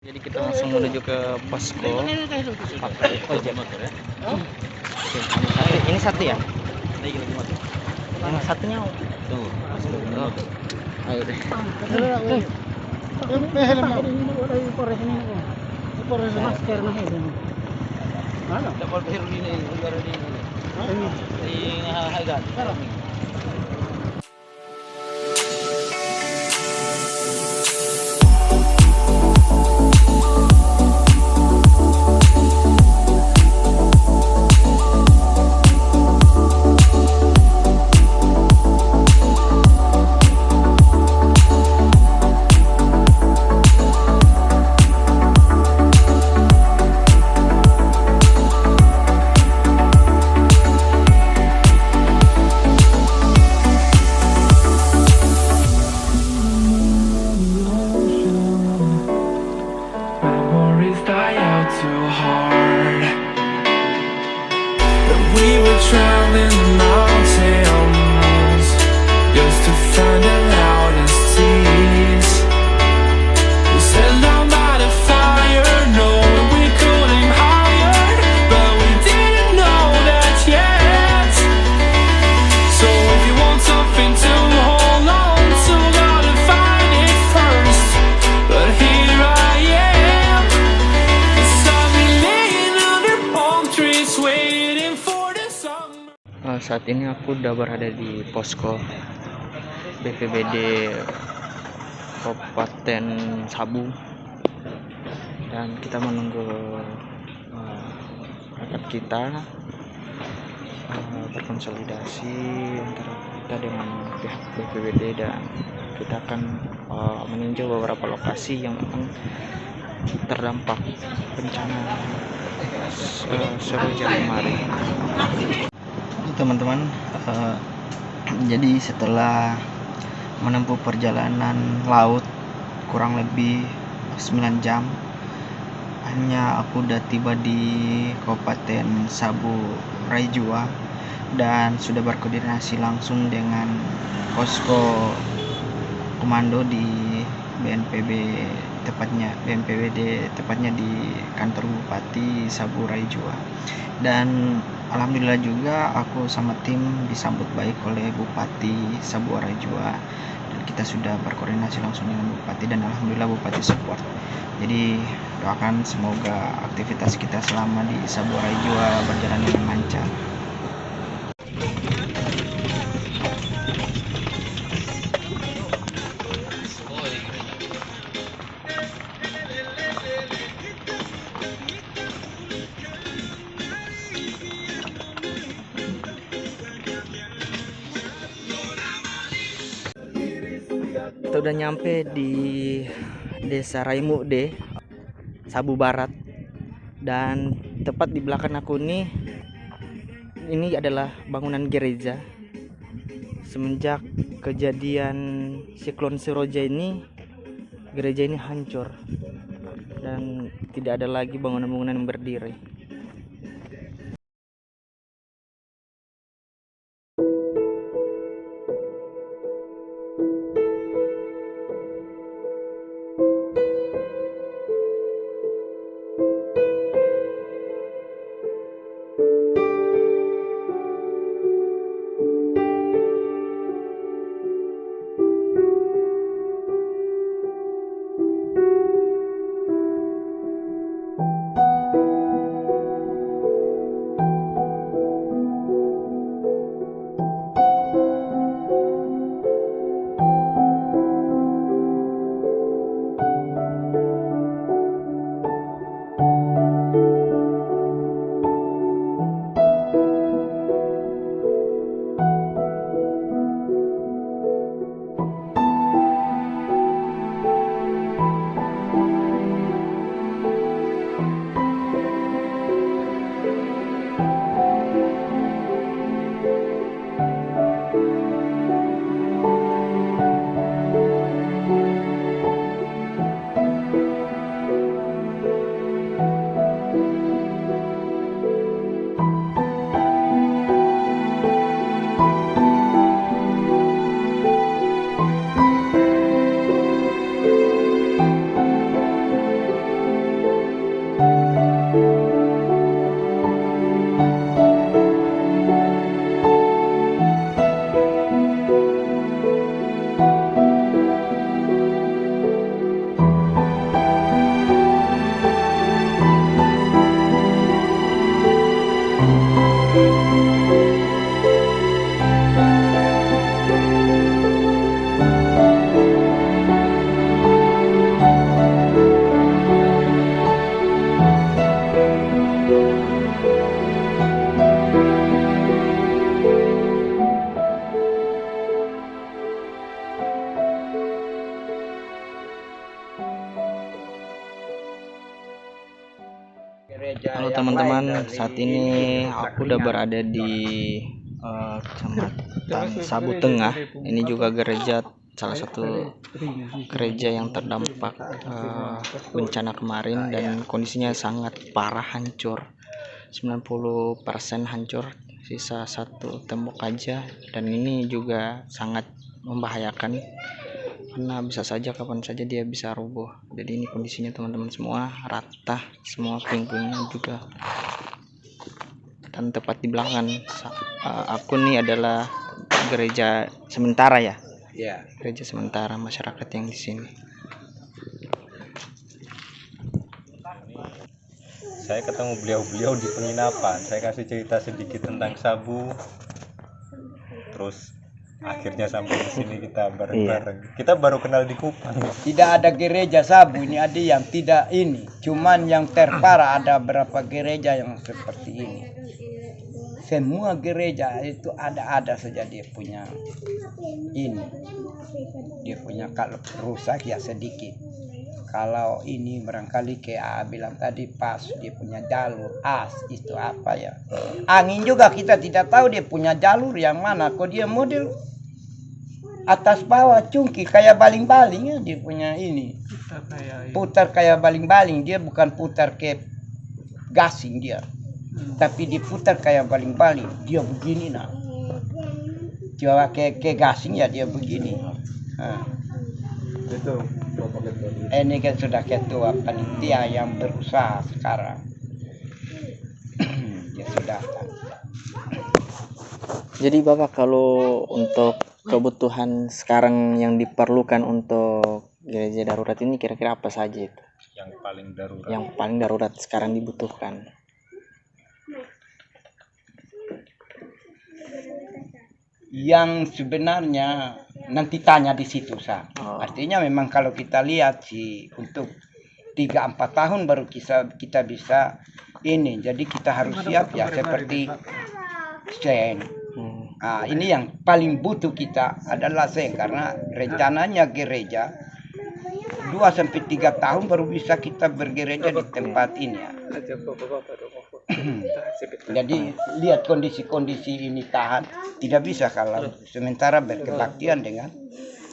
Jadi kita langsung menuju ke posko pakai ojek motor ya. Oke, ini satu ya? Yang satunya tuh. Ayo deh. Memories die out too hard. But we were traveling the mountains just to find the loudest seas. We set down by the fire, knowing we couldn't higher, but we didn't know that yet. So if you want something to hold on to, gotta find it first. But here I am, beside me laying under palm trees, waiting for the summer. Saat ini aku udah berada di posko BPBD Kabupaten Sabu dan kita menunggu rakyat kita berkonsolidasi antara kita dengan pihak BPBD, dan kita akan meninjau beberapa lokasi yang memang terdampak bencana Seroja kemarin. Teman-teman, jadi setelah menempuh perjalanan laut kurang lebih 9 jam, hanya aku udah tiba di Kabupaten Sabu Raijua dan sudah berkoordinasi langsung dengan posko komando di BNPBD tepatnya di kantor Bupati Sabu Raijua. Dan alhamdulillah juga aku sama tim disambut baik oleh Bupati Sabu Raijua, dan kita sudah berkoordinasi langsung dengan Bupati dan alhamdulillah Bupati support. Jadi doakan semoga aktivitas kita selama di Sabu Raijua berjalan dengan lancar. Kita udah nyampe di Desa Raimude, Sabu Barat, dan tepat di belakang aku ini adalah bangunan gereja. Semenjak kejadian siklon Seroja ini, gereja ini hancur dan tidak ada lagi bangunan-bangunan yang berdiri. Halo teman-teman, saat ini aku udah berada di Kecamatan Sabu Tengah. Ini juga gereja, salah satu gereja yang terdampak bencana kemarin, dan kondisinya sangat parah, hancur 90% hancur, sisa satu tembok aja. Dan ini juga sangat membahayakan karena bisa saja kapan saja dia bisa rubuh. Jadi ini kondisinya teman-teman, semua rata, semua puing-puingnya juga. Dan tepat di belakang aku nih adalah gereja sementara ya. Gereja sementara masyarakat yang di sini. Saya ketemu beliau-beliau di penginapan. Saya kasih cerita sedikit tentang Sabu. Terus akhirnya sampai di sini kita bareng-bareng. Kita baru kenal di Kupang. Tidak ada gereja Sabu ini, ada yang tidak ini. Cuman yang terparah ada berapa gereja yang seperti ini. Semua gereja itu ada saja dia punya ini. Dia punya, kalau rusak ya sedikit. Kalau ini barangkali kayak bilang tadi pas dia punya jalur as itu apa ya. Angin juga kita tidak tahu dia punya jalur yang mana. Kok dia model atas bawah cungki kayak baling-baling ya, dia punya ini. Putar kayak baling-baling, dia bukan putar ke gasing dia. Tapi diputar kayak baling-baling, dia begini nah. Coba ke gasing ya dia begini. Nah. Itu Ini kan sudah ketua panitia yang berusaha sekarang. Ya sudah. Jadi Bapak, kalau untuk kebutuhan sekarang yang diperlukan untuk gereja darurat ini kira-kira apa saja itu? yang paling darurat. Yang paling darurat sekarang dibutuhkan. Yang sebenarnya nanti tanya di situ Sa. Artinya memang kalau kita lihat sih untuk 3-4 tahun baru kita bisa ini. Jadi kita harus siap ya seperti sen. Nah, ini yang paling butuh kita adalah sen, karena rencananya gereja 2-3 tahun baru bisa kita bergereja di tempat ini ya. Jadi lihat kondisi ini tahan, tidak bisa kalau sementara berkebaktian dengan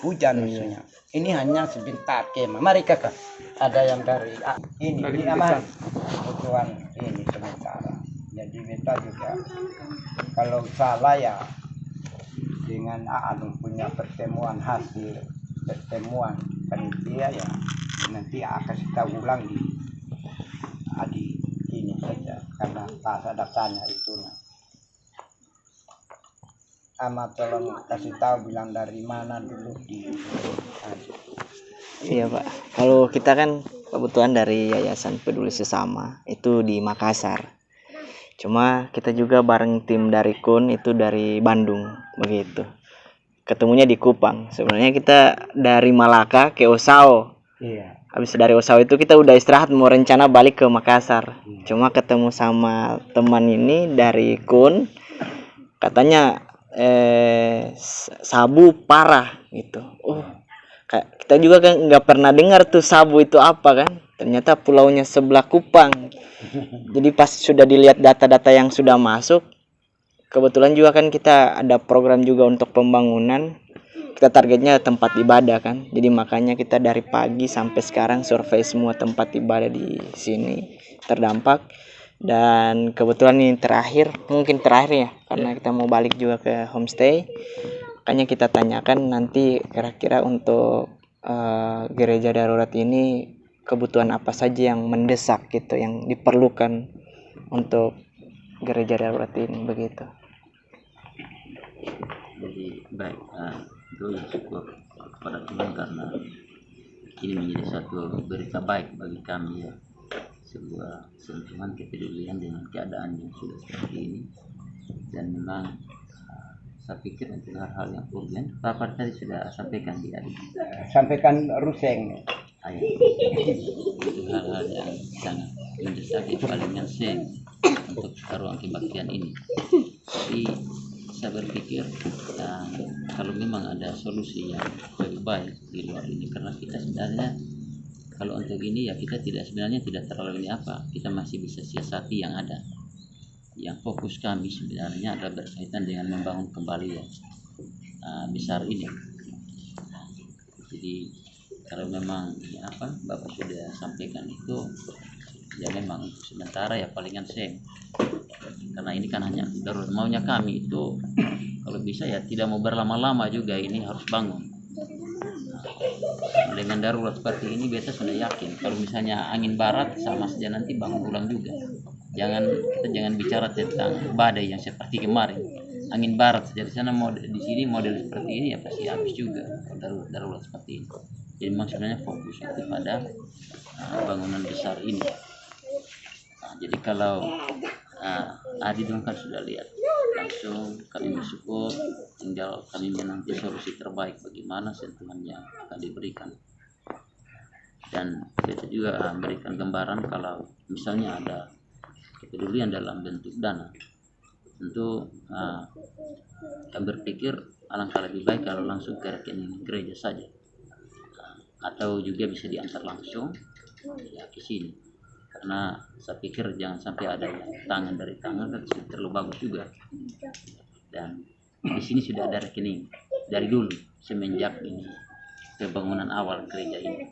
hujan misalnya. Ini hanya sebentar kemah. Mari kakak, ada yang dari ini aman kebutuhan ini sementara. Jadi kita juga kalau salah ya dengan punya pertemuan hasil pertemuan panitia ya, nanti akan kita ulang di ini saja, karena pas ada tanya itu nah. Ama tolong kasih tahu bilang dari mana dulu di. Iya Pak, kalau kita kan kebutuhan dari Yayasan Peduli Sesama itu di Makassar. Cuma kita juga bareng tim dari KUN itu dari Bandung begitu. Ketemunya di Kupang. Sebenarnya kita dari Malaka ke Osao. Iya. Habis dari Osao itu kita udah istirahat, mau rencana balik ke Makassar. Cuma ketemu sama teman ini dari KUN, katanya Sabu parah gitu. Kita juga kan nggak pernah dengar tuh Sabu itu apa kan. Ternyata pulaunya sebelah Kupang. Jadi pas sudah dilihat data-data yang sudah masuk, kebetulan juga kan kita ada program juga untuk pembangunan. Kita targetnya tempat ibadah kan. Jadi makanya kita dari pagi sampai sekarang survei semua tempat ibadah di sini terdampak. Dan kebetulan ini mungkin terakhir ya, karena kita mau balik juga ke homestay. Makanya kita tanyakan nanti kira-kira untuk gereja darurat ini kebutuhan apa saja yang mendesak gitu, yang diperlukan untuk gereja darurat ini begitu. Jadi baik, itu ya syukur kepada Tuhan karena ini menjadi satu berita baik bagi kami ya, sebuah sentuhan kepedulian dengan keadaan yang sudah seperti ini. dan memang saya pikir untuk hal-hal yang urgent Bapak tadi sudah sampaikan di adik Sampaikan Ruseng. untuk hal-hal yang sangat mendesak ya palingan seng untuk ruang kebaktian ini. Tapi saya berpikir kalau memang ada solusi yang lebih baik di luar ini, karena kita sebenarnya kalau untuk ini ya kita sebenarnya tidak terlalu ini apa, kita masih bisa siasati yang ada. Yang fokus kami sebenarnya adalah berkaitan dengan membangun kembali yang besar ini. Jadi kalau memang ya apa Bapak sudah sampaikan itu ya memang untuk sementara ya palingan seng, karena ini kan hanya darurat. Maunya kami itu kalau bisa ya tidak mau berlama-lama juga, ini harus bangun. Dengan darurat seperti ini beta sudah yakin kalau misalnya angin barat sama saja nanti bangun ulang juga. Kita jangan bicara tentang badai yang seperti kemarin, angin barat saja di sana di sini model seperti ini ya pasti habis juga darurat seperti ini. Jadi memang sebenarnya fokus itu pada bangunan besar ini. Jadi kalau Adi dong kan sudah lihat langsung, kami bersyukur, tinggal kami menanti solusi terbaik bagaimana sentuhan yang akan diberikan. Dan kita juga memberikan gambaran kalau misalnya ada kepedulian dalam bentuk dana, tentu kami berpikir alangkah lebih baik kalau langsung ke rekening gereja saja, atau juga bisa diantar langsung ya ke sini, karena saya pikir jangan sampai ada tangan dari tangan, kan terlalu bagus juga. Dan di sini sudah ada rekening dari dulu semenjak ini pembangunan awal gereja ini.